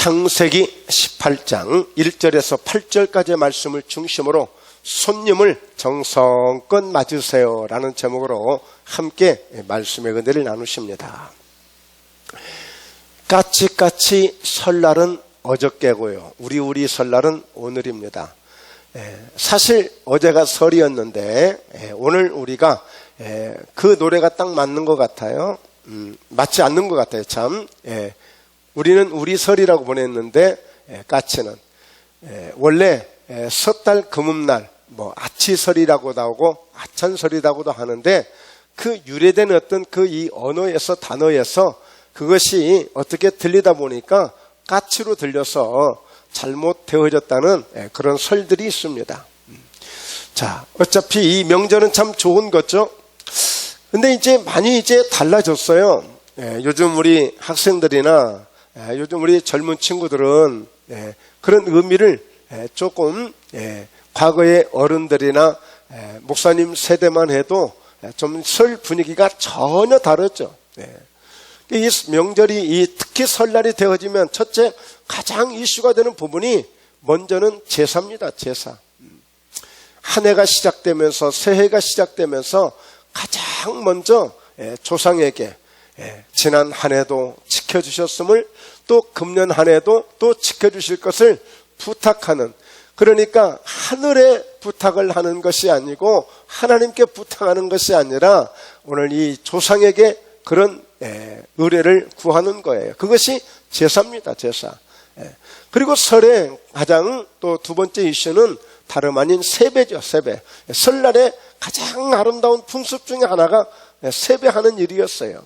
창세기 18장 1절에서 8절까지의 말씀을 중심으로 손님을 정성껏 맞으세요 라는 제목으로 함께 말씀의 은혜를 나누십니다. 까치까치 설날은 어저께고요, 우리 설날은 오늘입니다. 사실 어제가 설이었는데 오늘 우리가 그 노래가 딱 맞는 것 같아요. 맞지 않는 것 같아요. 참. 우리는 우리 설이라고 보냈는데 까치는 원래 섣달 금음날 아치설이라고도 하고 아찬설이라고도 하는데 그 유래된 어떤 그 이 언어에서 단어에서 그것이 어떻게 들리다 보니까 까치로 들려서 잘못 되어졌다는 그런 설들이 있습니다. 자, 어차피 이 명절은 참 좋은 거죠. 근데 이제 많이 달라졌어요. 요즘 우리 학생들이나 요즘 우리 젊은 친구들은 그런 의미를 조금 과거의 어른들이나 목사님 세대만 해도 좀 설 분위기가 전혀 다르죠. 이 명절이 특히 설날이 되어지면 첫째 가장 이슈가 되는 부분이 먼저는 제사입니다. 제사. 한 해가 시작되면서 새해가 시작되면서 가장 먼저 조상에게 지난 한 해도 지켜주셨음을 또 금년 한 해도 또 지켜주실 것을 부탁하는, 그러니까 하늘에 부탁을 하는 것이 아니고 하나님께 부탁하는 것이 아니라 오늘 이 조상에게 그런 의뢰를 구하는 거예요. 그것이 제사입니다. 제사. 그리고 설에 가장 또 두 번째 이슈는 다름 아닌 세배죠. 세배. 설날에 가장 아름다운 풍습 중에 하나가 세배하는 일이었어요.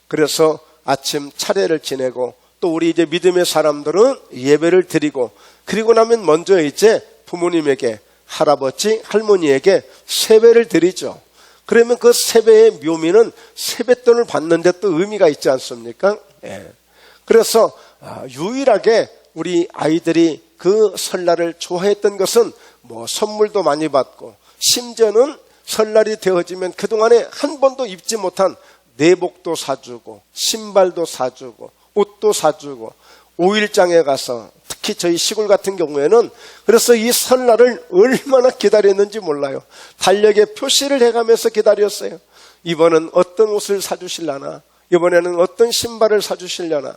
그래서 아침 차례를 지내고 또 우리 이제 믿음의 사람들은 예배를 드리고, 그리고 나면 먼저 이제 부모님에게, 할아버지, 할머니에게 세배를 드리죠. 그러면 그 세배의 묘미는 세뱃돈을 받는데 또 의미가 있지 않습니까? 그래서 유일하게 우리 아이들이 그 설날을 좋아했던 것은 선물도 많이 받고, 심지어는 설날이 되어지면 그동안에 한 번도 입지 못한 내복도 사주고 신발도 사주고 옷도 사주고, 5일장에 가서 특히 저희 시골 같은 경우에는 그래서 이 설날을 얼마나 기다렸는지 몰라요. 달력에 표시를 해가면서 기다렸어요. 이번은 어떤 옷을 사주실려나, 이번에는 어떤 신발을 사주실려나.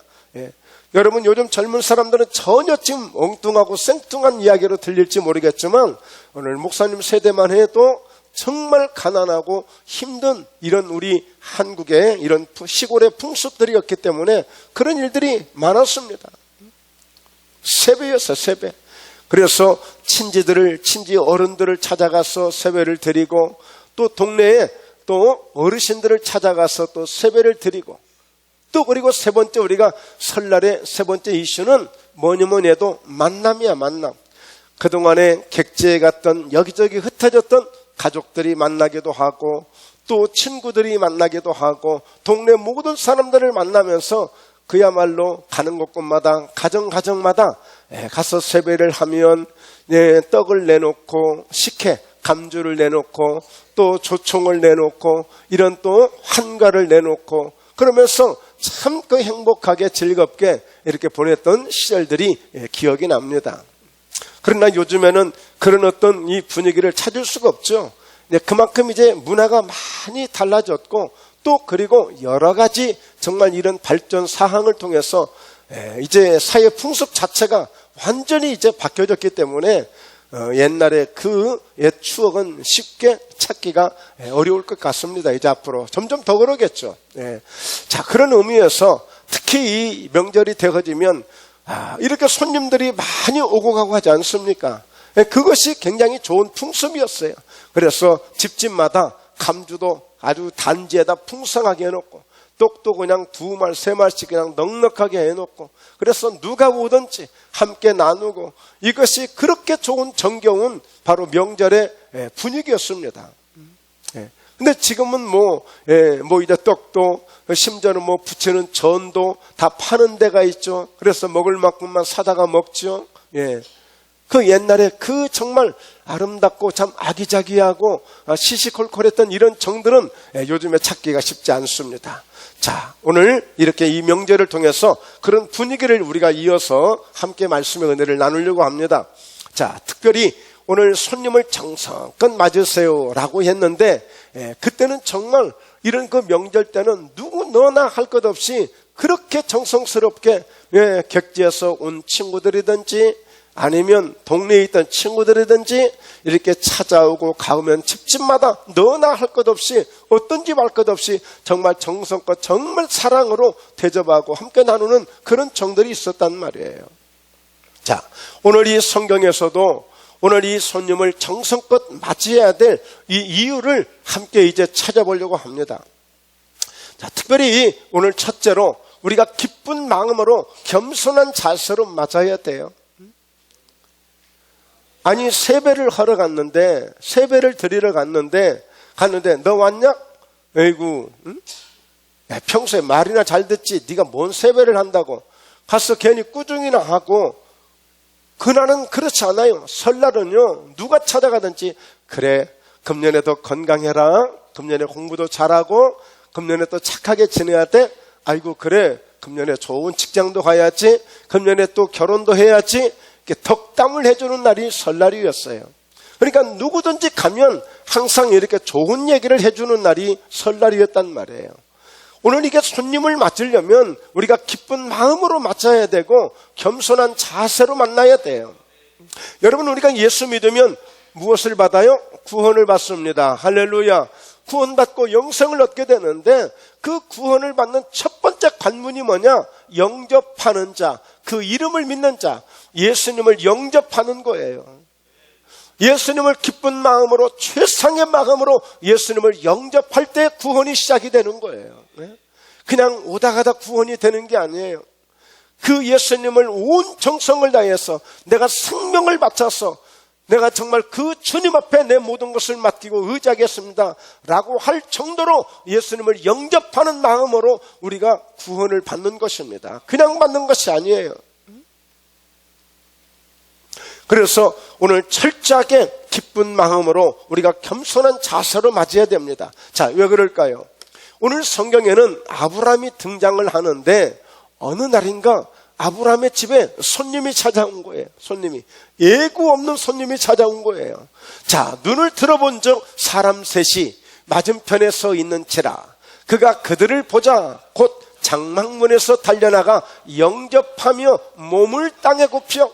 여러분, 요즘 젊은 사람들은 전혀 지금 엉뚱하고 생뚱한 이야기로 들릴지 모르겠지만 오늘 목사님 세대만 해도 정말 가난하고 힘든 이런 우리 한국의 이런 시골의 풍습들이었기 때문에 그런 일들이 많았습니다. 세배였어요, 세배. 그래서 친지 어른들을 찾아가서 세배를 드리고, 또 동네에 또 어르신들을 찾아가서 또 세배를 드리고, 또 그리고 세 번째 우리가 설날의 세 번째 이슈는 뭐냐면 해도 만남이야, 만남. 그동안에 객지에 갔던 여기저기 흩어졌던 가족들이 만나기도 하고, 또 친구들이 만나기도 하고, 동네 모든 사람들을 만나면서 그야말로 가는 곳곳마다 가정마다 가서 세배를 하면 떡을 내놓고, 식혜 감주를 내놓고, 또 조총을 내놓고, 이런 또 환가를 내놓고, 그러면서 참 그 행복하게 즐겁게 이렇게 보냈던 시절들이 기억이 납니다. 그러나 요즘에는 그런 어떤 이 분위기를 찾을 수가 없죠. 그만큼 이제 문화가 많이 달라졌고, 또 그리고 여러 가지 정말 이런 발전 사항을 통해서 이제 사회 풍습 자체가 완전히 이제 바뀌어졌기 때문에 옛날에 그 옛 추억은 쉽게 찾기가 어려울 것 같습니다. 이제 앞으로 점점 더 그러겠죠. 자, 그런 의미에서 특히 이 명절이 되어지면 이렇게 손님들이 많이 오고 가고 하지 않습니까? 그것이 굉장히 좋은 풍습이었어요. 그래서 집집마다 감주도 아주 단지에다 풍성하게 해놓고, 떡도 그냥 2말, 3말씩 그냥 넉넉하게 해놓고, 그래서 누가 오든지 함께 나누고, 이것이 그렇게 좋은 정겨운 바로 명절의 분위기였습니다. 근데 지금은 이제 떡도, 심지어는 부치는 전도 다 파는 데가 있죠. 그래서 먹을 만큼만 사다가 먹죠. 그 옛날에 그 정말 아름답고 참 아기자기하고 시시콜콜했던 이런 정들은 요즘에 찾기가 쉽지 않습니다. 자, 오늘 이렇게 이 명절을 통해서 그런 분위기를 우리가 이어서 함께 말씀의 은혜를 나누려고 합니다. 자, 특별히 오늘 손님을 정성껏 맞으세요 라고 했는데, 그때는 정말 이런 그 명절 때는 누구 너나 할 것 없이 그렇게 정성스럽게 객지에서 온 친구들이든지 아니면 동네에 있던 친구들이든지 이렇게 찾아오고 가면 집집마다 너나 할 것 없이 어떤 집 할 것 없이 정말 정성껏 정말 사랑으로 대접하고 함께 나누는 그런 정들이 있었단 말이에요. 자, 오늘 이 성경에서도 오늘 이 손님을 정성껏 맞이해야 될 이 이유를 함께 이제 찾아보려고 합니다. 자, 특별히 오늘 첫째로 우리가 기쁜 마음으로 겸손한 자세로 맞아야 돼요. 아니, 세배를 하러 갔는데, 세배를 드리러 갔는데 너 왔냐? 에이구, 응? 야, 평소에 말이나 잘 듣지 네가 뭔 세배를 한다고 가서 괜히 꾸중이나 하고. 그날은 그렇지 않아요. 설날은요, 누가 찾아가든지 그래, 금년에 더 건강해라, 금년에 공부도 잘하고 금년에 또 착하게 지내야 돼. 아이고 그래, 금년에 좋은 직장도 가야지, 금년에 또 결혼도 해야지, 덕담을 해주는 날이 설날이었어요. 그러니까 누구든지 가면 항상 이렇게 좋은 얘기를 해주는 날이 설날이었단 말이에요. 오늘 이게 손님을 맞으려면 우리가 기쁜 마음으로 맞아야 되고 겸손한 자세로 만나야 돼요. 여러분, 우리가 예수 믿으면 무엇을 받아요? 구원을 받습니다. 할렐루야. 구원받고 영생을 얻게 되는데 그 구원을 받는 첫 번째 관문이 뭐냐? 영접하는 자, 그 이름을 믿는 자, 예수님을 영접하는 거예요. 예수님을 기쁜 마음으로, 최상의 마음으로 예수님을 영접할 때 구원이 시작이 되는 거예요. 그냥 오다 가다 구원이 되는 게 아니에요. 그 예수님을 온 정성을 다해서 내가 생명을 바쳐서 내가 정말 그 주님 앞에 내 모든 것을 맡기고 의지하겠습니다 라고 할 정도로 예수님을 영접하는 마음으로 우리가 구원을 받는 것입니다. 그냥 받는 것이 아니에요. 그래서 오늘 철저하게 기쁜 마음으로 우리가 겸손한 자세로 맞아야 됩니다. 자, 왜 그럴까요? 오늘 성경에는 아브라함이 등장을 하는데 어느 날인가 아브라함의 집에 손님이 찾아온 거예요. 손님이, 예고 없는 손님이 찾아온 거예요. 자, 눈을 들어본 적 사람 셋이 맞은편에 서 있는지라 그가 그들을 보자 곧 장막문에서 달려나가 영접하며 몸을 땅에 굽혀,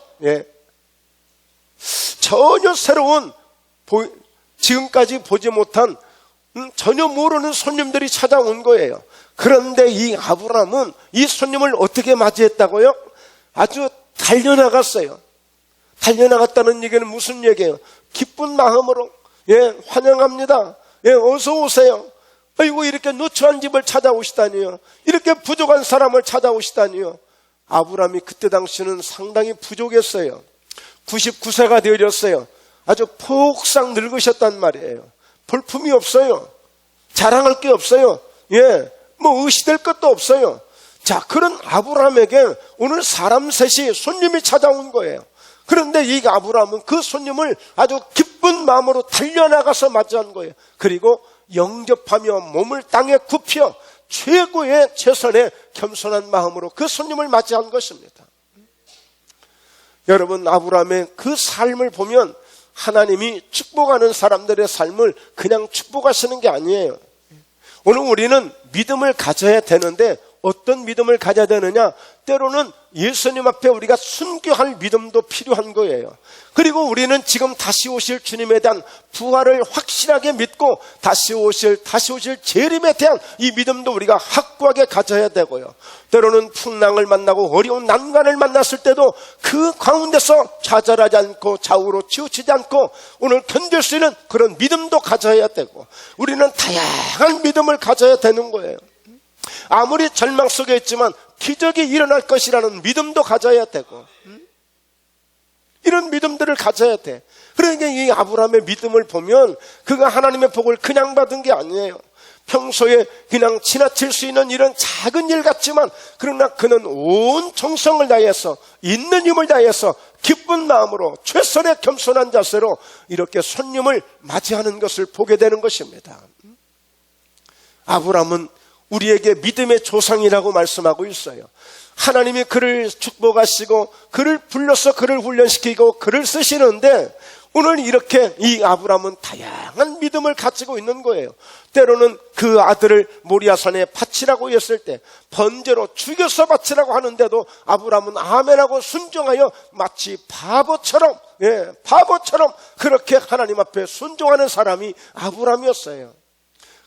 전혀 새로운, 지금까지 보지 못한, 전혀 모르는 손님들이 찾아온 거예요. 그런데 이 아브라함은 이 손님을 어떻게 맞이했다고요? 아주 달려나갔어요. 달려나갔다는 얘기는 무슨 얘기예요? 기쁜 마음으로, 환영합니다. 어서 오세요. 아이고, 이렇게 누추한 집을 찾아오시다니요. 이렇게 부족한 사람을 찾아오시다니요. 아브라함이 그때 당시는 상당히 부족했어요. 99세가 되어졌어요. 아주 폭삭 늙으셨단 말이에요. 볼품이 없어요. 자랑할 게 없어요. 뭐 의시될 것도 없어요. 자, 그런 아브라함에게 오늘 사람 셋이 손님이 찾아온 거예요. 그런데 이 아브라함은 그 손님을 아주 기쁜 마음으로 달려나가서 맞이한 거예요. 그리고 영접하며 몸을 땅에 굽혀 최고의 최선의 겸손한 마음으로 그 손님을 맞이한 것입니다. 여러분, 아브라함의 그 삶을 보면 하나님이 축복하는 사람들의 삶을 그냥 축복하시는 게 아니에요. 오늘 우리는 믿음을 가져야 되는데 어떤 믿음을 가져야 되느냐? 때로는 예수님 앞에 우리가 순교할 믿음도 필요한 거예요. 그리고 우리는 지금 다시 오실 주님에 대한 부활을 확실하게 믿고 다시 오실 재림에 대한 이 믿음도 우리가 확고하게 가져야 되고요. 때로는 풍랑을 만나고 어려운 난관을 만났을 때도 그 가운데서 좌절하지 않고 좌우로 치우치지 않고 오늘 견딜 수 있는 그런 믿음도 가져야 되고, 우리는 다양한 믿음을 가져야 되는 거예요. 아무리 절망 속에 있지만 기적이 일어날 것이라는 믿음도 가져야 되고, 이런 믿음들을 가져야 돼. 그러니까 이 아브라함의 믿음을 보면 그가 하나님의 복을 그냥 받은 게 아니에요. 평소에 그냥 지나칠 수 있는 이런 작은 일 같지만 그러나 그는 온 정성을 다해서 있는 힘을 다해서 기쁜 마음으로 최선의 겸손한 자세로 이렇게 손님을 맞이하는 것을 보게 되는 것입니다. 아브라함은 우리에게 믿음의 조상이라고 말씀하고 있어요. 하나님이 그를 축복하시고 그를 불러서 그를 훈련시키고 그를 쓰시는데 오늘 이렇게 이 아브라함은 다양한 믿음을 가지고 있는 거예요. 때로는 그 아들을 모리아산에 바치라고 했을 때 번제로 죽여서 바치라고 하는데도 아브라함은 아멘하고 순종하여 마치 바보처럼 그렇게 하나님 앞에 순종하는 사람이 아브라함이었어요.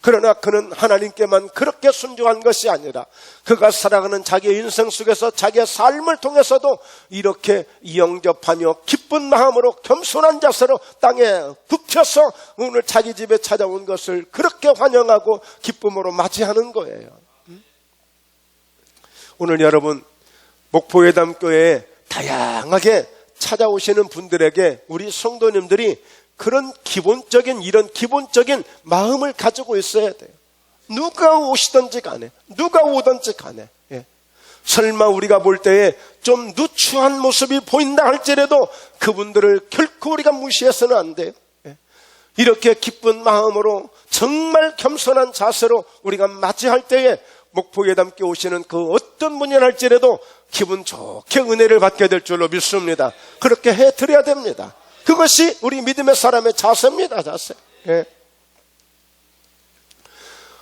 그러나 그는 하나님께만 그렇게 순종한 것이 아니라 그가 살아가는 자기의 인생 속에서 자기의 삶을 통해서도 이렇게 영접하며 기쁜 마음으로 겸손한 자세로 땅에 굽혀서 오늘 자기 집에 찾아온 것을 그렇게 환영하고 기쁨으로 맞이하는 거예요. 오늘 여러분 목포예담교회에 다양하게 찾아오시는 분들에게 우리 성도님들이 이런 기본적인 마음을 가지고 있어야 돼요. 누가 오시든지 간에, 누가 오든지 간에. 설마 우리가 볼 때에 좀 누추한 모습이 보인다 할지라도 그분들을 결코 우리가 무시해서는 안 돼요. 이렇게 기쁜 마음으로 정말 겸손한 자세로 우리가 맞이할 때에 목포예담께 오시는 그 어떤 분이 할지라도 기분 좋게 은혜를 받게 될 줄로 믿습니다. 그렇게 해드려야 됩니다. 그것이 우리 믿음의 사람의 자세입니다. 자세.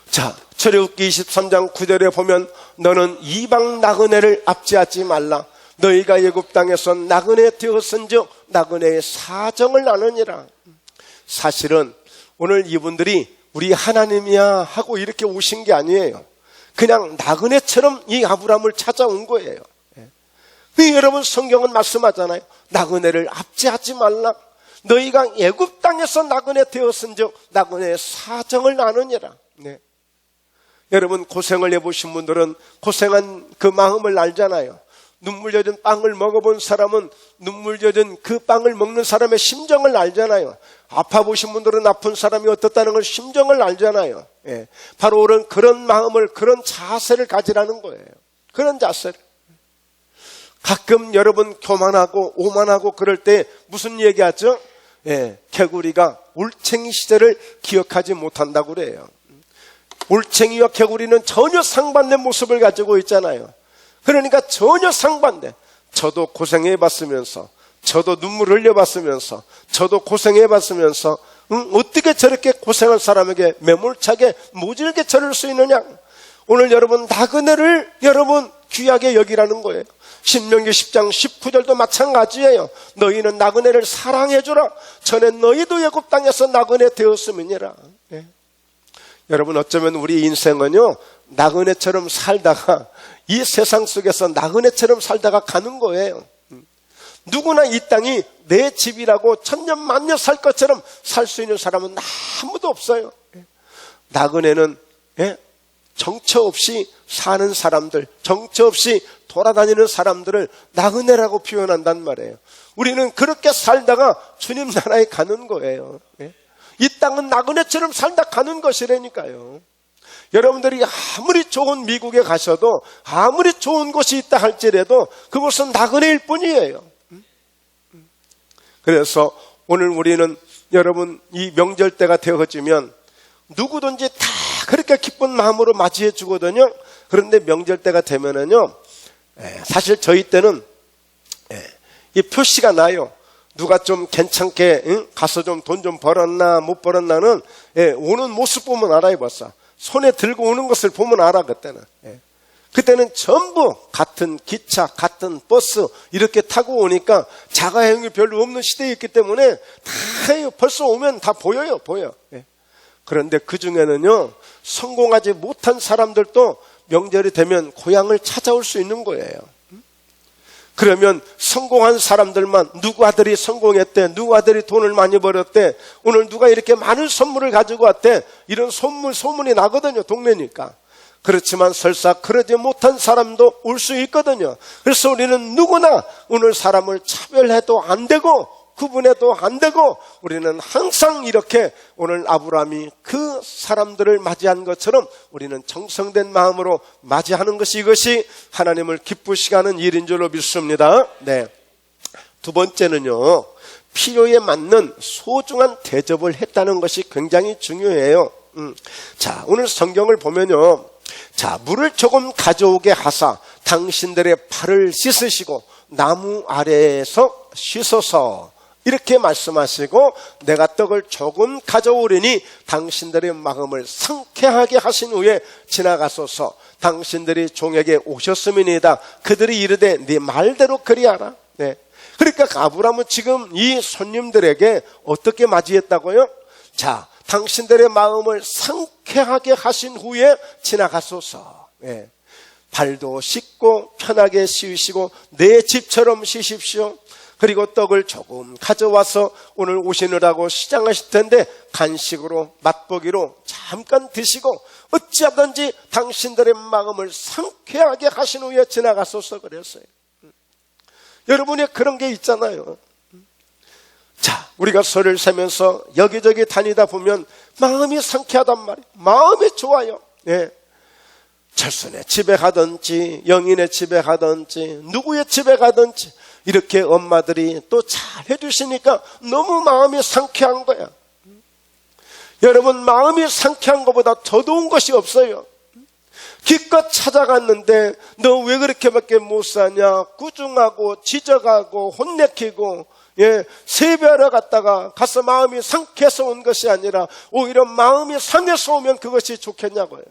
자, 출애굽기 23장 9절에 보면 너는 이방 나그네를 압제하지 말라. 너희가 애굽 땅에서 나그네 되었은즉 나그네의 사정을 아느니라. 사실은 오늘 이분들이 우리 하나님이야 하고 이렇게 오신 게 아니에요. 그냥 나그네처럼 이 아브라함을 찾아온 거예요. 여러분 성경은 말씀하잖아요. 나그네를 압제하지 말라. 너희가 애굽 땅에서 나그네 되었은즉 나그네의 사정을 나누니라. 여러분 고생을 해보신 분들은 고생한 그 마음을 알잖아요. 눈물 젖은 빵을 먹어본 사람은 눈물 젖은 그 빵을 먹는 사람의 심정을 알잖아요. 아파 보신 분들은 아픈 사람이 어떻다는 걸 심정을 알잖아요. 바로 그런 마음을, 그런 자세를 가지라는 거예요. 그런 자세를. 가끔 여러분 교만하고 오만하고 그럴 때 무슨 얘기하죠? 개구리가 올챙이 시절을 기억하지 못한다고 그래요. 올챙이와 개구리는 전혀 상반된 모습을 가지고 있잖아요. 그러니까 전혀 상반된. 저도 고생해봤으면서, 저도 눈물 흘려봤으면서, 저도 고생해봤으면서 어떻게 저렇게 고생한 사람에게 매몰차게 모질게 저럴 수 있느냐. 오늘 여러분 나그네를 여러분 귀하게 여기라는 거예요. 신명기 10장 19절도 마찬가지예요. 너희는 나그네를 사랑해주라. 전에 너희도 애굽 땅에서 나그네 되었음이니라. 여러분 어쩌면 우리 인생은요 나그네처럼 살다가 이 세상 속에서 나그네처럼 살다가 가는 거예요. 누구나 이 땅이 내 집이라고 천년만년 살 것처럼 살 수 있는 사람은 아무도 없어요. 나그네는 정처 없이 사는 사람들, 정처 없이 돌아다니는 사람들을 나그네라고 표현한단 말이에요. 우리는 그렇게 살다가 주님 나라에 가는 거예요. 이 땅은 나그네처럼 살다 가는 것이라니까요. 여러분들이 아무리 좋은 미국에 가셔도 아무리 좋은 곳이 있다 할지라도 그곳은 나그네일 뿐이에요. 그래서 오늘 우리는 여러분 이 명절 때가 되어지면 누구든지 다 그렇게 기쁜 마음으로 맞이해 주거든요. 그런데 명절 때가 되면은요 사실 저희 때는 이 표시가 나요. 누가 좀 괜찮게 가서 좀 돈 좀 벌었나 못 벌었나는 오는 모습 보면 알아요. 벌써 손에 들고 오는 것을 보면 알아. 그때는 전부 같은 기차 같은 버스 이렇게 타고 오니까 자가용이 별로 없는 시대였기 때문에 다 벌써 오면 다 보여요. 그런데 그중에는요 성공하지 못한 사람들도 명절이 되면 고향을 찾아올 수 있는 거예요. 그러면 성공한 사람들만 누구 아들이 성공했대, 누구 아들이 돈을 많이 벌었대, 오늘 누가 이렇게 많은 선물을 가지고 왔대, 이런 소문이 나거든요. 동네니까. 그렇지만 설사 그러지 못한 사람도 올 수 있거든요. 그래서 우리는 누구나 오늘 사람을 차별해도 안 되고 구분해도 안 되고 우리는 항상 이렇게 오늘 아브라함이 그 사람들을 맞이한 것처럼 우리는 정성된 마음으로 맞이하는 것이 이것이 하나님을 기쁘시게 하는 일인 줄로 믿습니다. 두 번째는요, 필요에 맞는 소중한 대접을 했다는 것이 굉장히 중요해요. 자, 오늘 성경을 보면요, 자, 물을 조금 가져오게 하사 당신들의 발을 씻으시고 나무 아래에서 씻어서 이렇게 말씀하시고 내가 떡을 조금 가져오리니 당신들의 마음을 상쾌하게 하신 후에 지나가소서. 당신들이 종에게 오셨음이니이다. 그들이 이르되 네 말대로 그리하라. 네. 그러니까 아브라함은 지금 이 손님들에게 어떻게 맞이했다고요? 자, 당신들의 마음을 상쾌하게 하신 후에 지나가소서. 네. 발도 씻고 편하게 씻으시고 내 집처럼 씻으십시오. 그리고 떡을 조금 가져와서 오늘 오시느라고 시장하실 텐데 간식으로 맛보기로 잠깐 드시고 어찌하든지 당신들의 마음을 상쾌하게 하신 후에 지나가소서 그랬어요. 여러분이 그런 게 있잖아요. 자, 우리가 설을 세면서 여기저기 다니다 보면 마음이 상쾌하단 말이에요. 마음이 좋아요. 예. 철순의 집에 가든지 영인의 집에 가든지 누구의 집에 가든지 이렇게 엄마들이 또 잘 해주시니까 너무 마음이 상쾌한 거야. 여러분, 마음이 상쾌한 것보다 더 좋은 것이 없어요. 기껏 찾아갔는데 너 왜 그렇게밖에 못 사냐, 꾸중하고 지적하고 혼내키고 세배하러 갔다가 가서 마음이 상쾌해서 온 것이 아니라 오히려 마음이 상해서 오면 그것이 좋겠냐고요.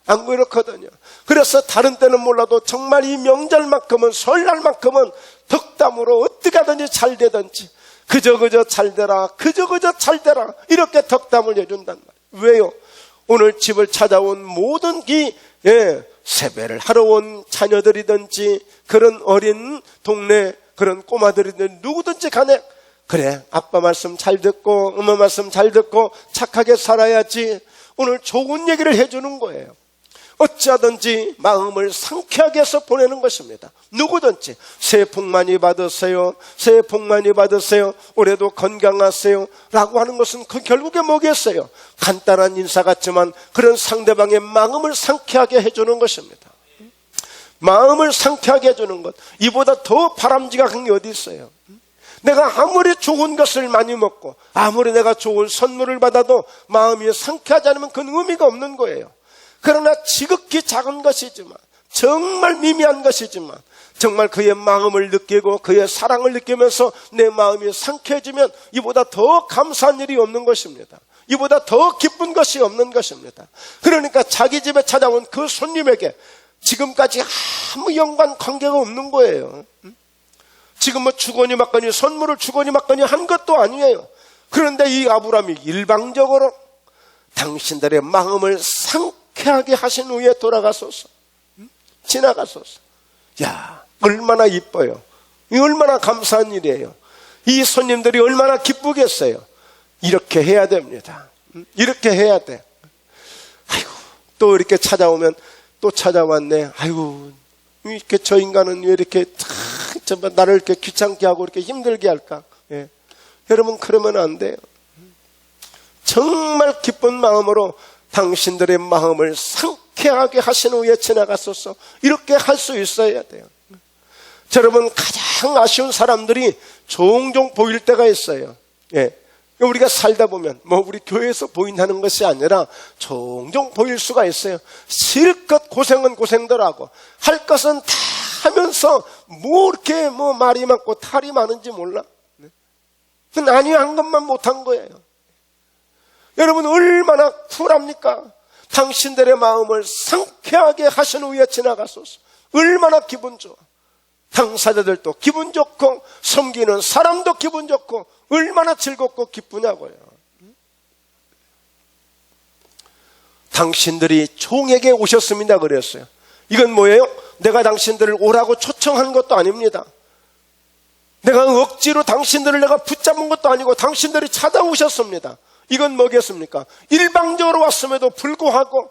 안 그렇거든요. 그래서 다른 때는 몰라도 정말 이 명절만큼은, 설날만큼은 덕담으로 어떻게 하든지 잘 되든지 그저 잘 되라, 그저 잘 되라 이렇게 덕담을 해준단 말이에요. 왜요? 오늘 집을 찾아온 모든 세배를 하러 온 자녀들이든지 그런 어린 동네 그런 꼬마들이든지 누구든지 간에 그래, 아빠 말씀 잘 듣고 엄마 말씀 잘 듣고 착하게 살아야지, 오늘 좋은 얘기를 해주는 거예요. 어찌하든지 마음을 상쾌하게 해서 보내는 것입니다. 누구든지 새해 복 많이 받으세요, 새해 복 많이 받으세요, 올해도 건강하세요 라고 하는 것은 그 결국에 뭐겠어요? 간단한 인사 같지만 그런 상대방의 마음을 상쾌하게 해주는 것입니다. 마음을 상쾌하게 해주는 것, 이보다 더 바람직한 게 어디 있어요? 내가 아무리 좋은 것을 많이 먹고 아무리 내가 좋은 선물을 받아도 마음이 상쾌하지 않으면 그건 의미가 없는 거예요. 그러나 지극히 작은 것이지만, 정말 미미한 것이지만 정말 그의 마음을 느끼고 그의 사랑을 느끼면서 내 마음이 상쾌해지면 이보다 더 감사한 일이 없는 것입니다. 이보다 더 기쁜 것이 없는 것입니다. 그러니까 자기 집에 찾아온 그 손님에게 지금까지 아무 연관 관계가 없는 거예요. 지금 뭐 주거니 받거니 선물을 주거니 받거니 한 것도 아니에요. 그런데 이 아브라함이 일방적으로 당신들의 마음을 상쾌하게 하신 후에 돌아가소서, 지나가소서. 야, 얼마나 이뻐요. 이 얼마나 감사한 일이에요. 이 손님들이 얼마나 기쁘겠어요. 이렇게 해야 됩니다. 이렇게 해야 돼. 아이고, 또 이렇게 찾아오면 또 찾아왔네. 아이고, 이렇게 저 인간은 왜 이렇게 나를 이렇게 귀찮게 하고 이렇게 힘들게 할까? 예. 여러분, 그러면 안 돼요. 정말 기쁜 마음으로 당신들의 마음을 상쾌하게 하신 후에 지나갔소서. 이렇게 할 수 있어야 돼요. 여러분, 가장 아쉬운 사람들이 종종 보일 때가 있어요. 예. 우리가 살다 보면 뭐 우리 교회에서 보인다는 것이 아니라 종종 보일 수가 있어요. 실컷 고생은 고생들하고 할 것은 다 하면서 뭐 이렇게 뭐 말이 많고 탈이 많은지 몰라. 아니, 한 것만 못한 거예요. 여러분, 얼마나 쿨합니까? 당신들의 마음을 상쾌하게 하신 후에 지나가소서. 얼마나 기분 좋아. 당사자들도 기분 좋고 섬기는 사람도 기분 좋고 얼마나 즐겁고 기쁘냐고요. 당신들이 종에게 오셨습니다 그랬어요. 이건 뭐예요? 내가 당신들을 오라고 초청한 것도 아닙니다. 내가 억지로 당신들을 내가 붙잡은 것도 아니고 당신들이 찾아오셨습니다. 이건 뭐겠습니까? 일방적으로 왔음에도 불구하고,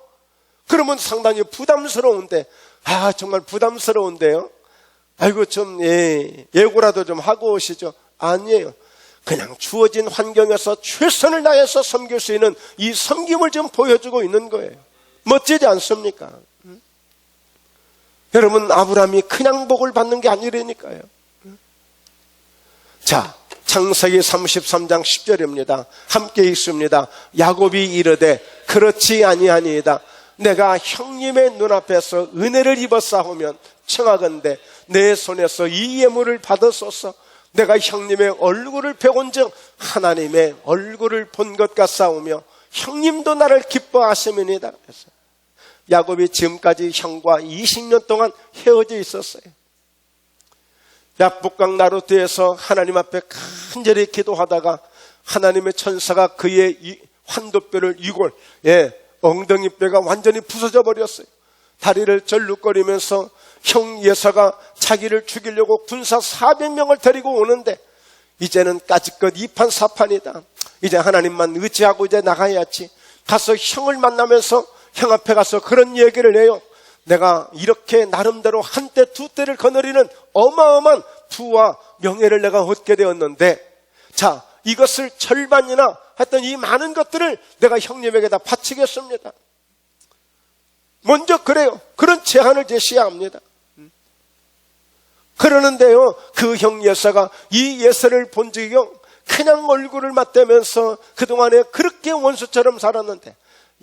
그러면 상당히 부담스러운데, 정말 부담스러운데요. 아이고, 좀 예고라도 좀 하고 오시죠. 아니에요. 그냥 주어진 환경에서 최선을 다해서 섬길 수 있는 이 섬김을 좀 보여주고 있는 거예요. 멋지지 않습니까? 여러분, 아브라함이 그냥 복을 받는 게 아니라니까요. 자, 창세기 33장 10절입니다. 함께 읽습니다. 야곱이 이르되 그렇지 아니하니이다. 내가 형님의 눈앞에서 은혜를 입었사오면 청하건대 내 손에서 이 예물을 받으소서. 내가 형님의 얼굴을 배운즉 하나님의 얼굴을 본 것 같사오며 형님도 나를 기뻐하시면이다. 그래서 야곱이 지금까지 형과 20년 동안 헤어져 있었어요. 약복강 나루트에서 하나님 앞에 간절히 기도하다가 하나님의 천사가 그의 환도뼈를 이골, 엉덩이뼈가 완전히 부서져 버렸어요. 다리를 절룩거리면서 형 예사가 자기를 죽이려고 군사 400명을 데리고 오는데 이제는 까짓것 이판사판이다. 이제 하나님만 의지하고 이제 나가야지. 가서 형을 만나면서 형 앞에 가서 그런 얘기를 해요. 내가 이렇게 나름대로 한때 두 때를 거느리는 어마어마한 부와 명예를 내가 얻게 되었는데, 자, 이것을 절반이나 했던 이 많은 것들을 내가 형님에게 다 바치겠습니다. 먼저 그래요. 그런 제안을 제시해야 합니다. 그러는데요, 그 형 예사가 이 예사를 본 적이요, 그냥 얼굴을 맞대면서 그동안에 그렇게 원수처럼 살았는데,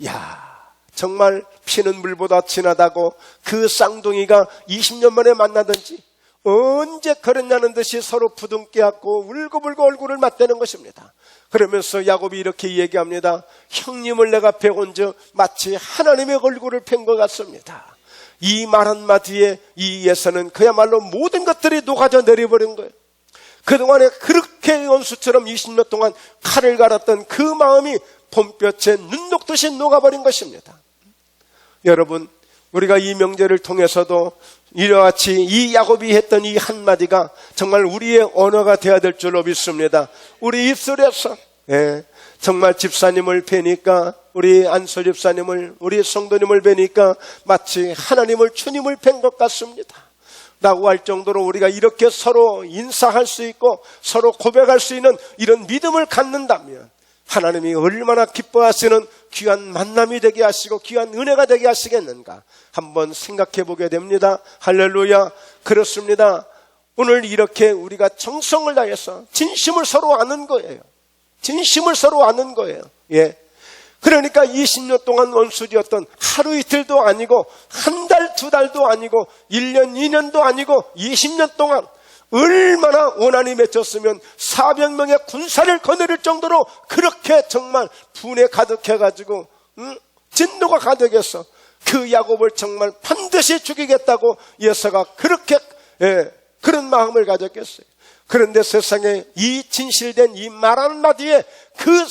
야, 정말 피는 물보다 진하다고 그 쌍둥이가 20년 만에 만나든지 언제 그랬냐는 듯이 서로 부둥켜 안고 울고불고 얼굴을 맞대는 것입니다. 그러면서 야곱이 이렇게 얘기합니다. 형님을 내가 배운즉 마치 하나님의 얼굴을 뵌 것 같습니다. 이 말 한마디에 이 예서는 그야말로 모든 것들이 녹아져 내려버린 거예요. 그동안에 그렇게 원수처럼 20년 동안 칼을 갈았던 그 마음이 봄볕에 눈 녹듯이 녹아버린 것입니다. 여러분, 우리가 이 명제를 통해서도 이와 같이 이 야곱이 했던 이 한마디가 정말 우리의 언어가 되어야 될 줄로 믿습니다. 우리 입술에서 정말 집사님을 뵈니까, 우리 안소 집사님을, 우리 성도님을 뵈니까 마치 하나님을, 주님을 뵌 것 같습니다 라고 할 정도로 우리가 이렇게 서로 인사할 수 있고 서로 고백할 수 있는 이런 믿음을 갖는다면 하나님이 얼마나 기뻐하시는 귀한 만남이 되게 하시고 귀한 은혜가 되게 하시겠는가 한번 생각해 보게 됩니다. 할렐루야. 그렇습니다. 오늘 이렇게 우리가 정성을 다해서 진심을 서로 아는 거예요. 진심을 서로 아는 거예요. 그러니까 20년 동안 원수지었던 하루 이틀도 아니고 한 달, 두 달도 아니고 1년, 2년도 아니고 20년 동안 얼마나 원한이 맺혔으면 400명의 군사를 거느릴 정도로 그렇게 정말 분에 가득해가지고 진노가 가득해서 그 야곱을 정말 반드시 죽이겠다고 예서가 그렇게 그런 마음을 가졌겠어요. 그런데 세상에 이 진실된 이 말 한마디에 그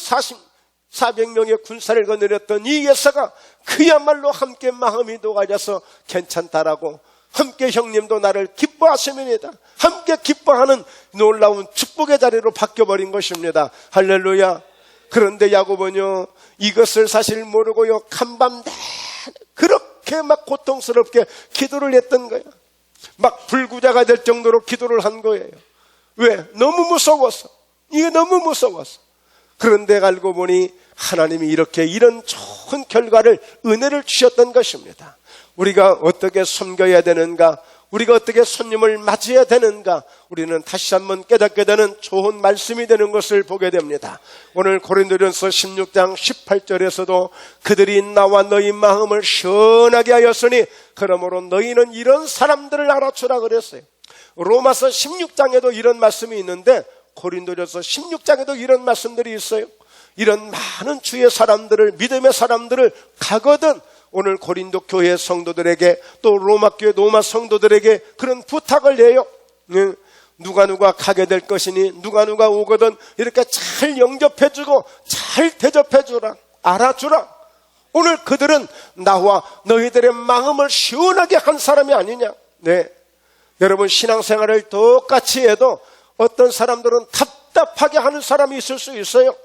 400명의 군사를 거느렸던 이 예서가 그야말로 함께 마음이 녹아져서 괜찮다라고 함께 형님도 나를 기뻐하시면이다. 함께 기뻐하는 놀라운 축복의 자리로 바뀌어버린 것입니다. 할렐루야. 그런데 야곱은요, 이것을 사실 모르고요, 간밤 그렇게 막 고통스럽게 기도를 했던 거예요. 막 불구자가 될 정도로 기도를 한 거예요. 왜? 너무 무서워서. 이게 너무 무서워서. 그런데 알고 보니 하나님이 이렇게 이런 좋은 결과를, 은혜를 주셨던 것입니다. 우리가 어떻게 섬겨야 되는가, 우리가 어떻게 손님을 맞이해야 되는가, 우리는 다시 한번 깨닫게 되는 좋은 말씀이 되는 것을 보게 됩니다. 오늘 고린도전서 16장 18절에서도 그들이 나와 너희 마음을 시원하게 하였으니 그러므로 너희는 이런 사람들을 알아주라 그랬어요. 로마서 16장에도 이런 말씀이 있는데 고린도전서 16장에도 이런 말씀들이 있어요. 이런 많은 주의 사람들을, 믿음의 사람들을 가거든 오늘 고린도 교회 성도들에게, 또 로마 교회 로마 성도들에게 그런 부탁을 해요. 누가 가게 될 것이니 누가 오거든 이렇게 잘 영접해주고 잘 대접해주라, 알아주라. 오늘 그들은 나와 너희들의 마음을 시원하게 한 사람이 아니냐. 여러분, 신앙생활을 똑같이 해도 어떤 사람들은 답답하게 하는 사람이 있을 수 있어요.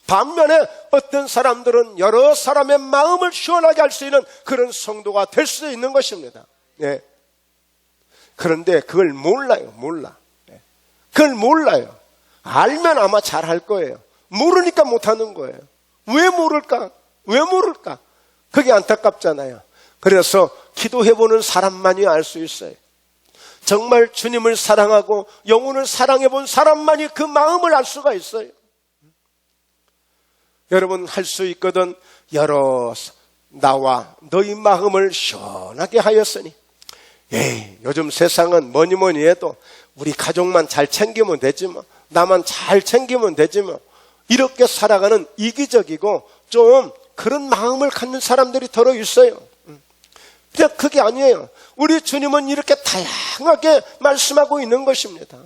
반면에 어떤 사람들은 여러 사람의 마음을 시원하게 할 수 있는 그런 성도가 될 수 있는 것입니다. 그런데 그걸 몰라요. 그걸 몰라요. 알면 아마 잘할 거예요. 모르니까 못하는 거예요. 왜 모를까? 그게 안타깝잖아요. 그래서 기도해보는 사람만이 알 수 있어요. 정말 주님을 사랑하고 영혼을 사랑해 본 사람만이 그 마음을 알 수가 있어요. 여러분, 할 수 있거든. 여러 나와 너희 마음을 시원하게 하였으니. 요즘 세상은 뭐니 해도 우리 가족만 잘 챙기면 되지 뭐, 나만 잘 챙기면 되지 뭐, 이렇게 살아가는 이기적이고 좀 그런 마음을 갖는 사람들이 더러 있어요. 그냥 그게 아니에요. 우리 주님은 이렇게 다양하게 말씀하고 있는 것입니다.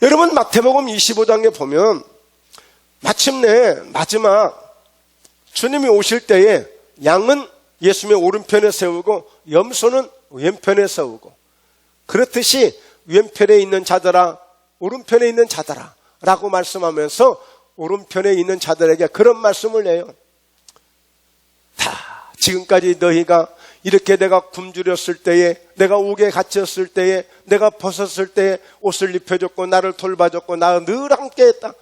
여러분, 마태복음 25장에 보면 마침내 마지막 주님이 오실 때에 양은 예수님의 오른편에 세우고 염소는 왼편에 세우고, 그렇듯이 왼편에 있는 자들아 오른편에 있는 자들아 라고 말씀하면서 오른편에 있는 자들에게 그런 말씀을 해요. 다 지금까지 너희가 이렇게 내가 굶주렸을 때에, 내가 옥에 갇혔을 때에, 내가 벗었을 때에 옷을 입혀줬고 나를 돌봐줬고 나와 늘 함께했다.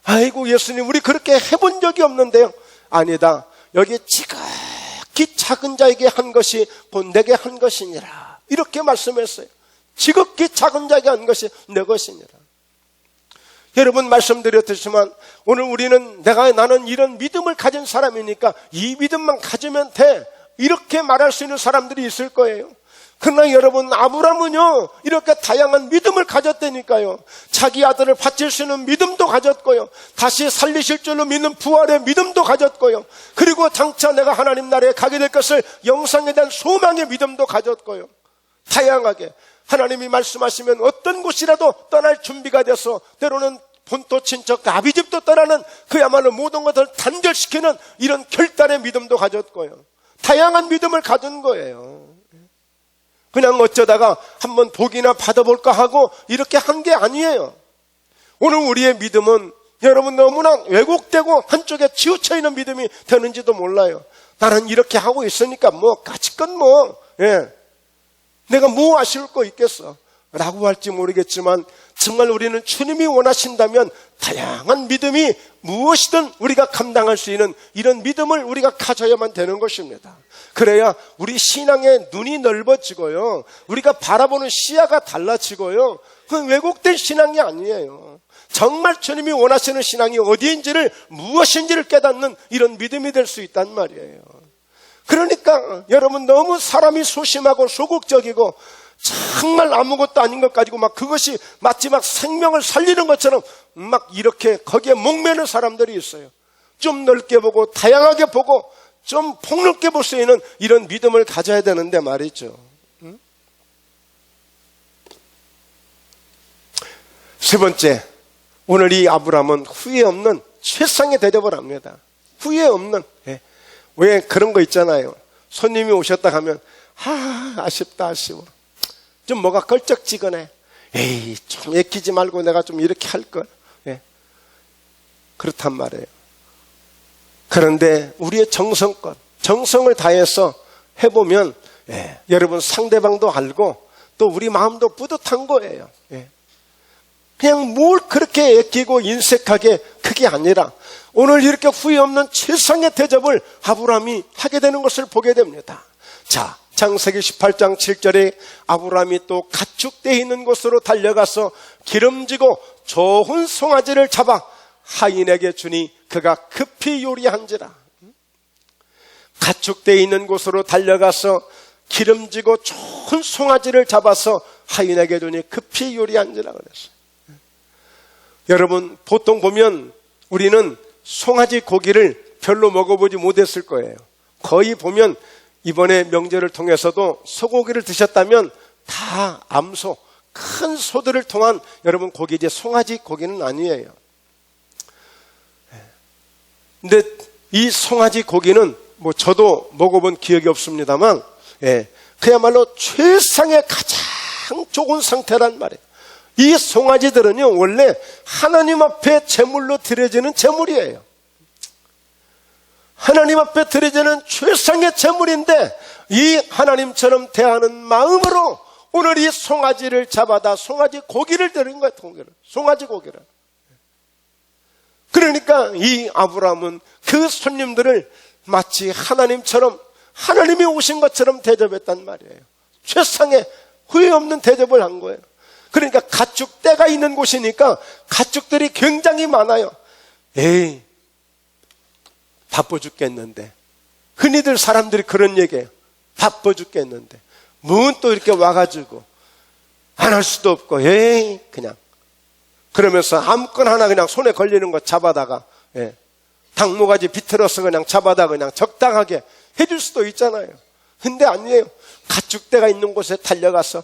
아이고 예수님, 우리 그렇게 해본 적이 없는데요. 아니다. 여기 지극히 작은 자에게 한 것이 곧 내게 한 것이니라. 이렇게 말씀했어요. 지극히 작은 자에게 한 것이 내 것이니라. 여러분, 말씀드렸지만 오늘 우리는 나는 이런 믿음을 가진 사람이니까 이 믿음만 가지면 돼, 이렇게 말할 수 있는 사람들이 있을 거예요. 그러나 여러분, 아브라함은요 이렇게 다양한 믿음을 가졌다니까요. 자기 아들을 바칠 수 있는 믿음도 가졌고요, 다시 살리실 줄로 믿는 부활의 믿음도 가졌고요, 그리고 장차 내가 하나님 나라에 가게 될 것을 영상에 대한 소망의 믿음도 가졌고요. 다양하게 하나님이 말씀하시면 어떤 곳이라도 떠날 준비가 돼서 때로는 본토 친척 아비집도 떠나는 그야말로 모든 것을 단절시키는 이런 결단의 믿음도 가졌고요. 다양한 믿음을 가진 거예요. 그냥 어쩌다가 한번 복이나 받아볼까 하고 이렇게 한 게 아니에요. 오늘 우리의 믿음은 여러분 너무나 왜곡되고 한쪽에 치우쳐 있는 믿음이 되는지도 몰라요. 나는 이렇게 하고 있으니까 뭐 까짓건 내가 뭐 아쉬울 거 있겠어 라고 할지 모르겠지만, 정말 우리는 주님이 원하신다면 다양한 믿음이 무엇이든 우리가 감당할 수 있는 이런 믿음을 우리가 가져야만 되는 것입니다. 그래야 우리 신앙의 눈이 넓어지고요, 우리가 바라보는 시야가 달라지고요, 그 왜곡된 신앙이 아니에요. 정말 주님이 원하시는 신앙이 어디인지를, 무엇인지를 깨닫는 이런 믿음이 될 수 있단 말이에요. 그러니까 여러분, 너무 사람이 소심하고 소극적이고 정말 아무것도 아닌 것 가지고 막 그것이 마치 막 생명을 살리는 것처럼 막 이렇게 거기에 목매는 사람들이 있어요. 좀 넓게 보고 다양하게 보고 좀 폭넓게 볼 수 있는 이런 믿음을 가져야 되는데 말이죠. 세 번째, 오늘 이 아브라함은 후회 없는 최상의 대접을 합니다. 후회 없는. 왜 그런 거 있잖아요. 손님이 오셨다 하면 아쉽다, 아쉬워. 좀 뭐가 걸쩍지근해. 좀 애끼지 말고 내가 좀 이렇게 할걸. 그렇단 말이에요. 그런데 우리의 정성을 다해서 해보면 여러분, 상대방도 알고 또 우리 마음도 뿌듯한 거예요. 그냥 뭘 그렇게 애끼고 인색하게, 그게 아니라 오늘 이렇게 후회 없는 최상의 대접을 아브라함이 하게 되는 것을 보게 됩니다. 자, 창세기 18장 7절에 아브라함이 또 가축대에 있는 곳으로 달려가서 기름지고 좋은 송아지를 잡아 하인에게 주니 그가 급히 요리한지라. 가축대에 있는 곳으로 달려가서 기름지고 좋은 송아지를 잡아서 하인에게 주니 급히 요리한지라 그랬어요. 여러분, 보통 보면 우리는 송아지 고기를 별로 먹어보지 못했을 거예요. 거의 보면 이번에 명절을 통해서도 소고기를 드셨다면 다 암소, 큰 소들을 통한 여러분 고기지 송아지 고기는 아니에요. 근데 이 송아지 고기는 뭐 저도 먹어본 기억이 없습니다만 그야말로 최상의 가장 좋은 상태란 말이에요. 이 송아지들은요 원래 하나님 앞에 제물로 드려지는 제물이에요. 하나님 앞에 드려지는 최상의 제물인데 이 하나님처럼 대하는 마음으로 오늘 이 송아지를 잡아다 송아지 고기를 드린 거예요. 송아지 고기를. 그러니까 이 아브라함은 그 손님들을 마치 하나님처럼, 하나님이 오신 것처럼 대접했단 말이에요. 최상의 후회 없는 대접을 한 거예요. 그러니까 가축대가 있는 곳이니까 가축들이 굉장히 많아요. 에이, 바빠 죽겠는데. 흔히들 사람들이 그런 얘기해요. 바빠 죽겠는데. 문 또 이렇게 와가지고 안 할 수도 없고, 에이, 그냥. 그러면서 아무거나 하나 그냥 손에 걸리는 거 잡아다가, 예, 닭모가지 비틀어서 그냥 잡아다가 그냥 적당하게 해줄 수도 있잖아요. 근데 아니에요. 가축대가 있는 곳에 달려가서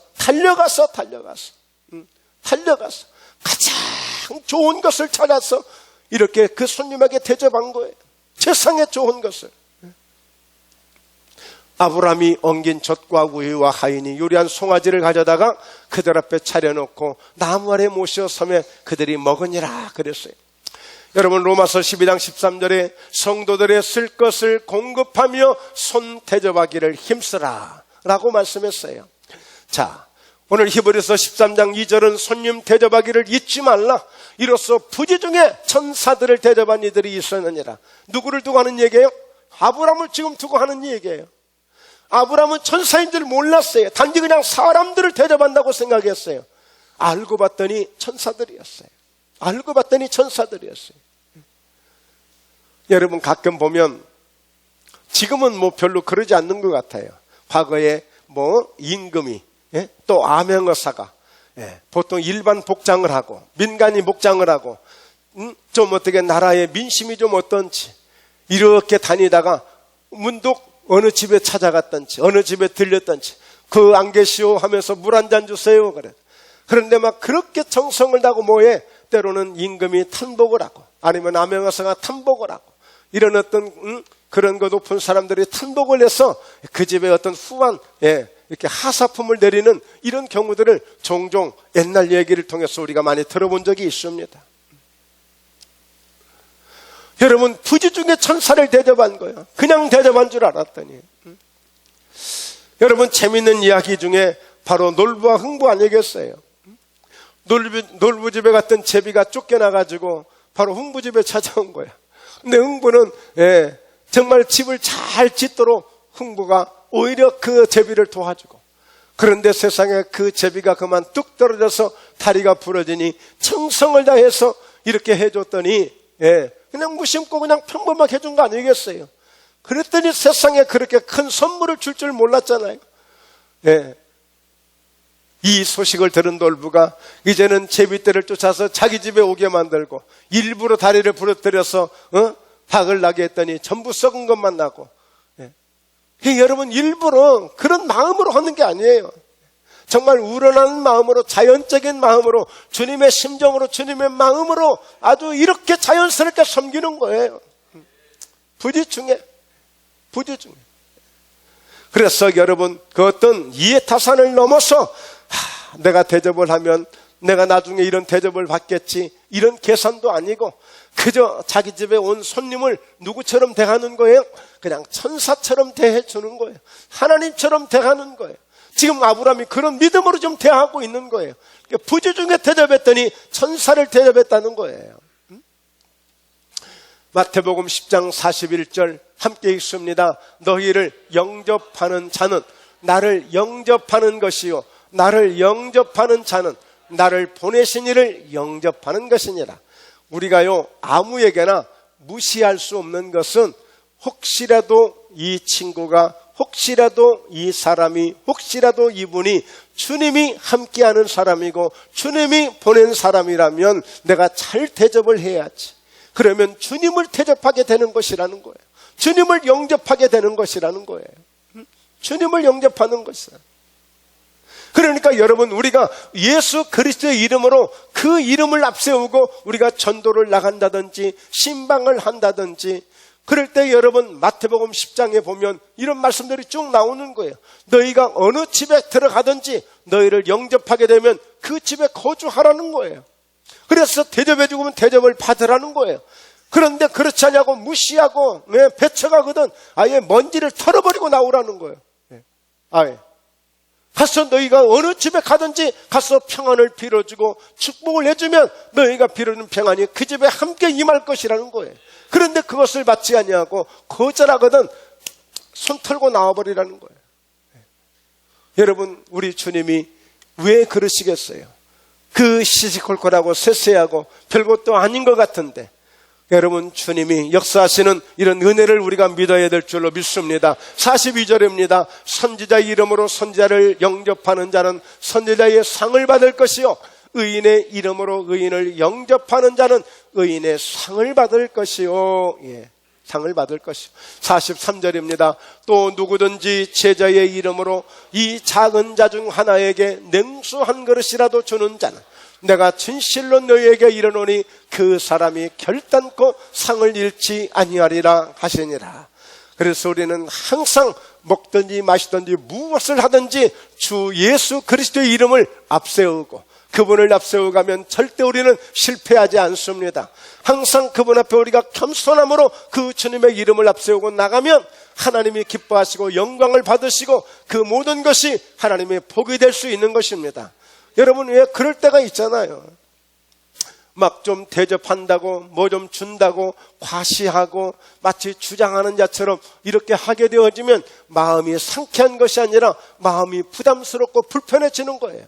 가장 좋은 것을 찾아서 이렇게 그 손님에게 대접한 거예요. 세상에 좋은 것을. 아브라함이 엉긴 젖과 우유와 하인이 요리한 송아지를 가져다가 그들 앞에 차려놓고 나무 아래 모셔 섬에 그들이 먹으니라 그랬어요. 여러분, 로마서 12장 13절에 성도들의 쓸 것을 공급하며 손 대접하기를 힘쓰라 라고 말씀했어요. 자, 오늘 히브리서 13장 2절은 손님 대접하기를 잊지 말라. 이로써 부지 중에 천사들을 대접한 이들이 있었느니라. 누구를 두고 하는 얘기예요? 아브라함을 지금 두고 하는 얘기예요. 아브라함은 천사인 줄 몰랐어요. 단지 그냥 사람들을 대접한다고 생각했어요. 알고 봤더니 천사들이었어요. 여러분, 가끔 보면 지금은 뭐 별로 그러지 않는 것 같아요. 과거에 뭐 임금이, 예? 또 암행어사가, 예, 보통 일반 복장을 하고 민간이 복장을 하고, 좀 어떻게 나라의 민심이 좀 어떤지 이렇게 다니다가 문득 어느 집에 찾아갔던지 어느 집에 들렸던지 그 안 계시오 하면서 물 한 잔 주세요 그래. 그런데 막 그렇게 정성을 다하고 뭐해, 때로는 임금이 탄복을 하고 아니면 암행어사가 탄복을 하고 이런 어떤 그런 거 높은 사람들이 탄복을 해서 그 집에 어떤 후한, 예, 이렇게 하사품을 내리는 이런 경우들을 종종 옛날 얘기를 통해서 우리가 많이 들어본 적이 있습니다. 여러분, 부지 중에 천사를 대접한 거예요. 그냥 대접한 줄 알았더니. 여러분, 재밌는 이야기 중에 바로 놀부와 흥부 아니겠어요? 놀부집에 갔던 제비가 쫓겨나가지고 바로 흥부집에 찾아온 거야. 근데 흥부는, 예, 정말 집을 잘 짓도록 흥부가 오히려 그 제비를 도와주고, 그런데 세상에 그 제비가 그만 뚝 떨어져서 다리가 부러지니 청성을 다해서 이렇게 해줬더니, 예, 그냥 무심코 그냥 평범하게 해준 거 아니겠어요? 그랬더니 세상에 그렇게 큰 선물을 줄 줄 몰랐잖아요. 예. 이 소식을 들은 놀부가 이제는 제비떼를 쫓아서 자기 집에 오게 만들고 일부러 다리를 부러뜨려서 박을 나게 했더니 전부 썩은 것만 나고. 예. 여러분, 일부러 그런 마음으로 하는 게 아니에요. 정말 우러나는 마음으로, 자연적인 마음으로, 주님의 심정으로, 주님의 마음으로 아주 이렇게 자연스럽게 섬기는 거예요. 부지 중에. 그래서 여러분, 그 어떤 이해타산을 넘어서 내가 대접을 하면 내가 나중에 이런 대접을 받겠지, 이런 계산도 아니고 그저 자기 집에 온 손님을 누구처럼 대하는 거예요? 그냥 천사처럼 대해주는 거예요. 하나님처럼 대하는 거예요. 지금 아브라함이 그런 믿음으로 좀 대하고 있는 거예요. 부지 중에 대접했더니 천사를 대접했다는 거예요. 마태복음 10장 41절 함께 읽습니다. 너희를 영접하는 자는, 나를 영접하는 것이요, 나를 영접하는 자는 나를 보내신 이를 영접하는 것이니라. 우리가요, 아무에게나 무시할 수 없는 것은 혹시라도 이 친구가, 혹시라도 이 사람이, 혹시라도 이분이 주님이 함께하는 사람이고 주님이 보낸 사람이라면 내가 잘 대접을 해야지. 그러면 주님을 대접하게 되는 것이라는 거예요. 주님을 영접하게 되는 것이라는 거예요. 주님을 영접하는 것이라. 그러니까 여러분, 우리가 예수 그리스도의 이름으로 그 이름을 앞세우고 우리가 전도를 나간다든지 신방을 한다든지 그럴 때 여러분, 마태복음 10장에 보면 이런 말씀들이 쭉 나오는 거예요. 너희가 어느 집에 들어가든지 너희를 영접하게 되면 그 집에 거주하라는 거예요. 그래서 대접해 주면 대접을 받으라는 거예요. 그런데 그렇지 않냐고 무시하고 배척하거든 아예 먼지를 털어버리고 나오라는 거예요. 아예 가서 너희가 어느 집에 가든지 가서 평안을 빌어주고 축복을 해주면 너희가 빌어주는 평안이 그 집에 함께 임할 것이라는 거예요. 그런데 그것을 받지 않냐고 거절하거든 손 털고 나와버리라는 거예요. 여러분, 우리 주님이 왜 그러시겠어요? 그 시시콜콜하고 세세하고 별것도 아닌 것 같은데, 여러분, 주님이 역사하시는 이런 은혜를 우리가 믿어야 될 줄로 믿습니다. 42절입니다. 선지자의 이름으로 선지자를 영접하는 자는 선지자의 상을 받을 것이요, 의인의 이름으로 의인을 영접하는 자는 의인의 상을 받을 것이요. 상을 받을 것이요. 43절입니다. 또 누구든지 제자의 이름으로 이 작은 자 중 하나에게 냉수 한 그릇이라도 주는 자는 내가 진실로 너희에게 이르노니 그 사람이 결단코 상을 잃지 아니하리라 하시니라. 그래서 우리는 항상 먹든지 마시든지 무엇을 하든지 주 예수 그리스도의 이름을 앞세우고 그분을 앞세워가면 절대 우리는 실패하지 않습니다. 항상 그분 앞에 우리가 겸손함으로 그 주님의 이름을 앞세우고 나가면 하나님이 기뻐하시고 영광을 받으시고 그 모든 것이 하나님의 복이 될 수 있는 것입니다. 여러분, 왜 그럴 때가 있잖아요. 막 좀 대접한다고 뭐 좀 준다고 과시하고 마치 주장하는 자처럼 이렇게 하게 되어지면 마음이 상쾌한 것이 아니라 마음이 부담스럽고 불편해지는 거예요.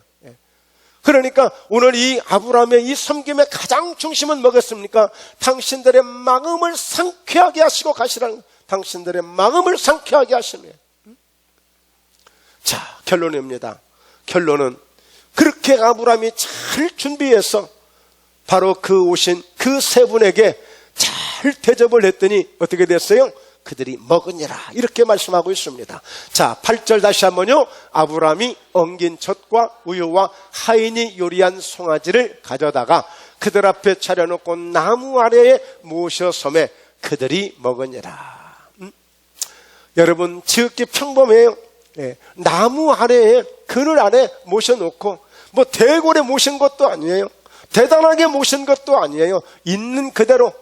그러니까 오늘 이 아브라함의 이 섬김의 가장 중심은 뭐겠습니까? 당신들의 마음을 상쾌하게 하시고 가시라는, 당신들의 마음을 상쾌하게 하시네. 자, 결론입니다. 결론은 그렇게 아브라함이 잘 준비해서 바로 그 오신 그 세 분에게 잘 대접을 했더니 어떻게 됐어요? 그들이 먹으니라, 이렇게 말씀하고 있습니다. 자, 8절 다시 한번요. 아브라함이 엉긴 젖과 우유와 하인이 요리한 송아지를 가져다가 그들 앞에 차려놓고 나무 아래에 모셔섬에 그들이 먹으니라. 여러분, 지극히 평범해요. 나무 아래에, 그늘 아래 모셔놓고 뭐 대궐에 모신 것도 아니에요. 대단하게 모신 것도 아니에요. 있는 그대로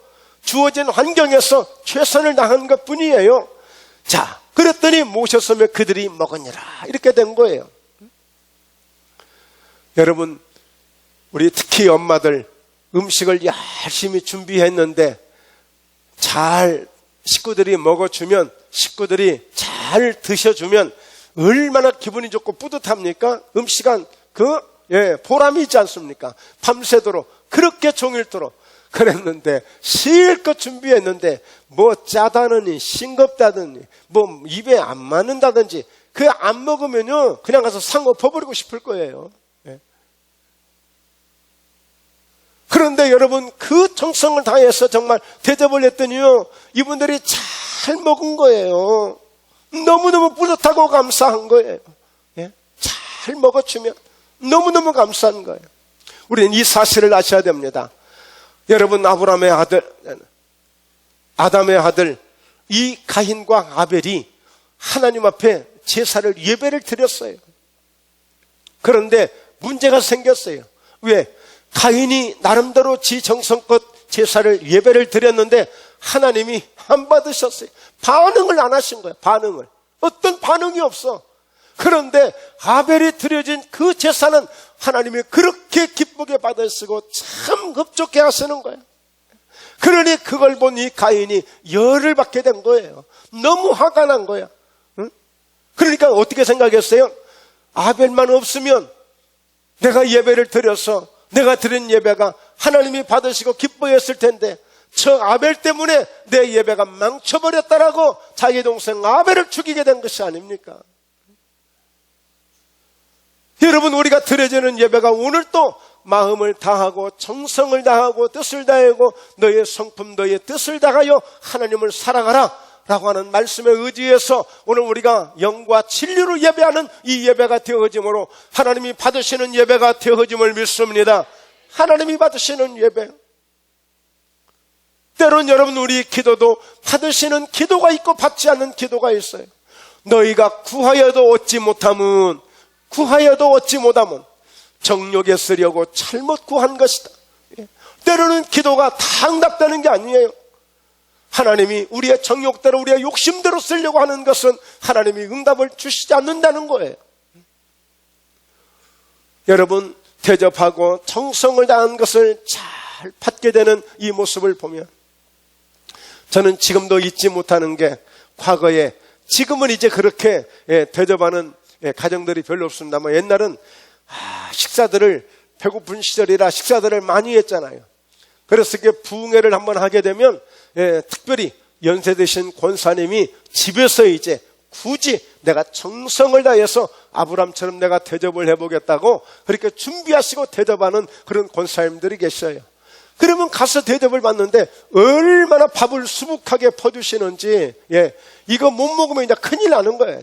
주어진 환경에서 최선을 다한 것 뿐이에요. 자, 그랬더니 모셨으면 그들이 먹으니라, 이렇게 된 거예요. 여러분, 우리 특히 엄마들 음식을 열심히 준비했는데 잘 식구들이 먹어주면, 식구들이 잘 드셔주면 얼마나 기분이 좋고 뿌듯합니까? 음식한 보람이 있지 않습니까? 밤새도록 그렇게 종일토록 그랬는데, 실컷 준비했는데 뭐 짜다느니 싱겁다느니 뭐 입에 안 맞는다든지 그 안 먹으면요 그냥 가서 상 엎어버리고 싶을 거예요. 그런데 여러분, 그 정성을 다해서 정말 대접을 했더니요 이분들이 잘 먹은 거예요. 너무너무 뿌듯하고 감사한 거예요. 잘 먹어주면 너무너무 감사한 거예요. 우리는 이 사실을 아셔야 됩니다. 여러분, 아브라함의 아들, 아담의 아들 이 가인과 아벨이 하나님 앞에 제사를, 예배를 드렸어요. 그런데 문제가 생겼어요. 왜? 가인이 나름대로 지 정성껏 제사를, 예배를 드렸는데 하나님이 안 받으셨어요. 반응을 안 하신 거예요. 반응을. 어떤 반응이 없어. 그런데 아벨이 드려진 그 제사는 하나님이 그렇게 기쁘게 받으시고 참 흡족해 하시는 거예요. 그러니 그걸 본 이 가인이 열을 받게 된 거예요. 너무 화가 난 거야. 그러니까 어떻게 생각했어요? 아벨만 없으면 내가 예배를 드려서 내가 드린 예배가 하나님이 받으시고 기뻐했을 텐데 저 아벨 때문에 내 예배가 망쳐버렸다라고 자기 동생 아벨을 죽이게 된 것이 아닙니까? 여러분, 우리가 드려지는 예배가 오늘 또 마음을 다하고 정성을 다하고 뜻을 다하고 너의 성품, 너의 뜻을 다하여 하나님을 사랑하라 라고 하는 말씀에 의지해서 오늘 우리가 영과 진리로 예배하는 이 예배가 되어짐으로 하나님이 받으시는 예배가 되어짐을 믿습니다. 하나님이 받으시는 예배. 때론 여러분, 우리 기도도 받으시는 기도가 있고 받지 않는 기도가 있어요. 너희가 구하여도 얻지 못함은 정욕에 쓰려고 잘못 구한 것이다. 때로는 기도가 다 응답되는 게 아니에요. 하나님이 우리의 정욕대로, 우리의 욕심대로 쓰려고 하는 것은 하나님이 응답을 주시지 않는다는 거예요. 여러분, 대접하고 정성을 다한 것을 잘 받게 되는 이 모습을 보면 저는 지금도 잊지 못하는 게, 과거에, 지금은 이제 그렇게 대접하는 가정들이 별로 없습니다만 옛날은 식사들을 배고픈 시절이라 식사들을 많이 했잖아요. 그래서 이렇게 부흥회를 한번 하게 되면 특별히 연세 드신 권사님이 집에서 이제 굳이 내가 정성을 다해서 아브람처럼 내가 대접을 해보겠다고 그렇게 준비하시고 대접하는 그런 권사님들이 계셔요. 그러면 가서 대접을 받는데 얼마나 밥을 수북하게 퍼주시는지, 이거 못 먹으면 이제 큰일 나는 거예요.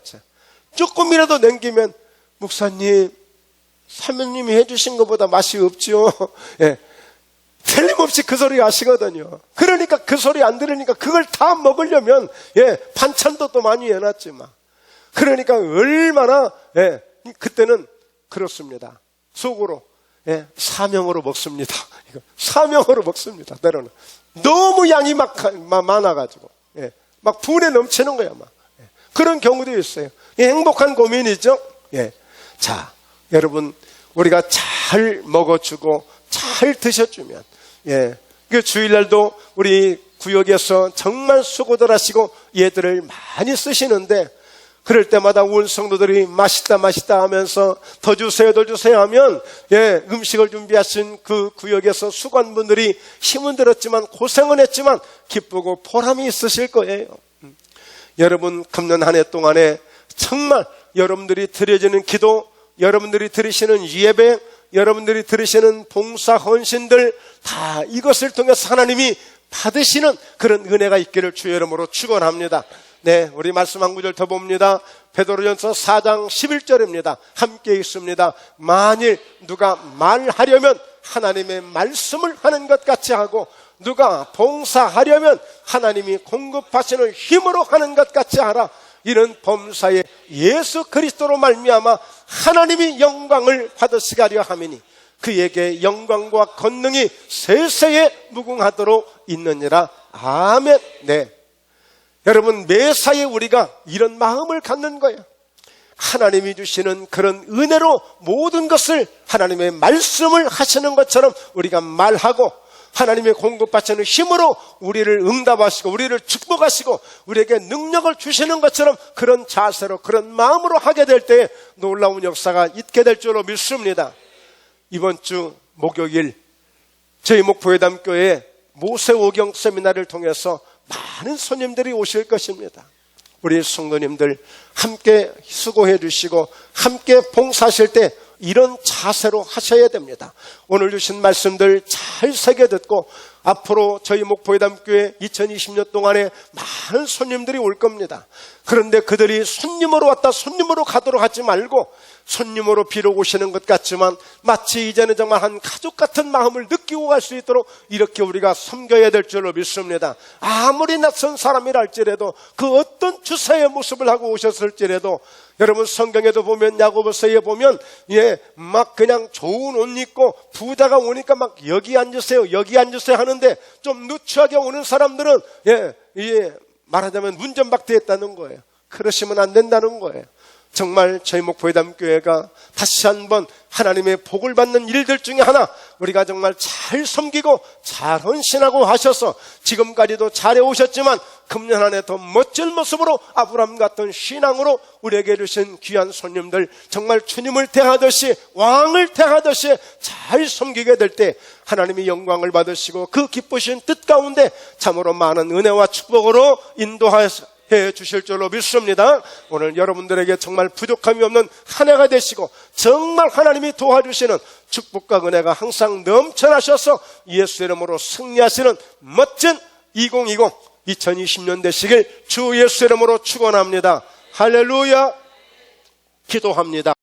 조금이라도 남기면 목사님, 사모님이 해주신 것보다 맛이 없죠. 틀림없이 그 소리 하시거든요. 그러니까 그 소리 안 들으니까 그걸 다 먹으려면 반찬도 또 많이 해놨지만, 그러니까 얼마나 그때는 그렇습니다. 속으로 사명으로 먹습니다. 사명으로 먹습니다. 때로는 너무 양이 막 많아가지고 막 분에 넘치는 거야. 막 그런 경우도 있어요. 행복한 고민이죠. 자, 여러분, 우리가 잘 먹어주고 잘 드셔주면, 그 주일날도 우리 구역에서 정말 수고들 하시고 예들을 많이 쓰시는데, 그럴 때마다 온 성도들이 맛있다 맛있다 하면서 더 주세요 더 주세요 하면 음식을 준비하신 그 구역에서 수관분들이 힘은 들었지만 고생은 했지만 기쁘고 보람이 있으실 거예요. 여러분, 금년 한 해 동안에 정말 여러분들이 드려지는 기도, 여러분들이 드리시는 예배, 여러분들이 들으시는 봉사 헌신들 다 이것을 통해서 하나님이 받으시는 그런 은혜가 있기를 주의 이름으로 축원합니다. 우리 말씀 한 구절 더 봅니다. 베드로전서 4장 11절입니다. 함께 읽습니다. 만일 누가 말하려면 하나님의 말씀을 하는 것 같이 하고, 누가 봉사하려면 하나님이 공급하시는 힘으로 하는 것 같이 하라. 이는 범사에 예수 그리스도로 말미암아 하나님이 영광을 받으시게 하려 함이니 그에게 영광과 권능이 세세에 무궁하도록 있느니라. 아멘. 여러분, 매사에 우리가 이런 마음을 갖는 거예요. 하나님이 주시는 그런 은혜로 모든 것을 하나님의 말씀을 하시는 것처럼 우리가 말하고, 하나님의 공급하시는 힘으로 우리를 응답하시고 우리를 축복하시고 우리에게 능력을 주시는 것처럼 그런 자세로, 그런 마음으로 하게 될 때 놀라운 역사가 있게 될 줄로 믿습니다. 이번 주 목요일 저희 목포회담교회 모세오경 세미나를 통해서 많은 손님들이 오실 것입니다. 우리 성도님들 함께 수고해 주시고 함께 봉사하실 때 이런 자세로 하셔야 됩니다. 오늘 주신 말씀들 잘 새겨듣고 앞으로 저희 목포회담교회 2020년 동안에 많은 손님들이 올 겁니다. 그런데 그들이 손님으로 왔다 손님으로 가도록 하지 말고, 손님으로 비록 오시는 것 같지만 마치 이제는 정말 한 가족 같은 마음을 느끼고 갈 수 있도록 이렇게 우리가 섬겨야 될 줄로 믿습니다. 아무리 낯선 사람이라 할지라도, 그 어떤 주사의 모습을 하고 오셨을지라도, 여러분 성경에도 보면, 야고보서에 보면 막 그냥 좋은 옷 입고 부자가 오니까 막 여기 앉으세요 여기 앉으세요 하는데 좀 누추하게 오는 사람들은 말하자면 문전박대했다는 거예요. 그러시면 안 된다는 거예요. 정말 저희 목포회담교회가 다시 한번 하나님의 복을 받는 일들 중에 하나, 우리가 정말 잘 섬기고 잘 헌신하고 하셔서 지금까지도 잘해오셨지만 금년 한 해 더 멋진 모습으로 아브람 같은 신앙으로 우리에게 주신 귀한 손님들, 정말 주님을 대하듯이 왕을 대하듯이 잘 섬기게 될 때 하나님이 영광을 받으시고 그 기쁘신 뜻 가운데 참으로 많은 은혜와 축복으로 인도하셔서 해 주실 줄로 믿습니다. 오늘 여러분들에게 정말 부족함이 없는 한 해가 되시고 정말 하나님이 도와주시는 축복과 은혜가 항상 넘쳐나셔서 예수 이름으로 승리하시는 멋진 2020년 되시길 주 예수 이름으로 축원합니다. 할렐루야. 기도합니다.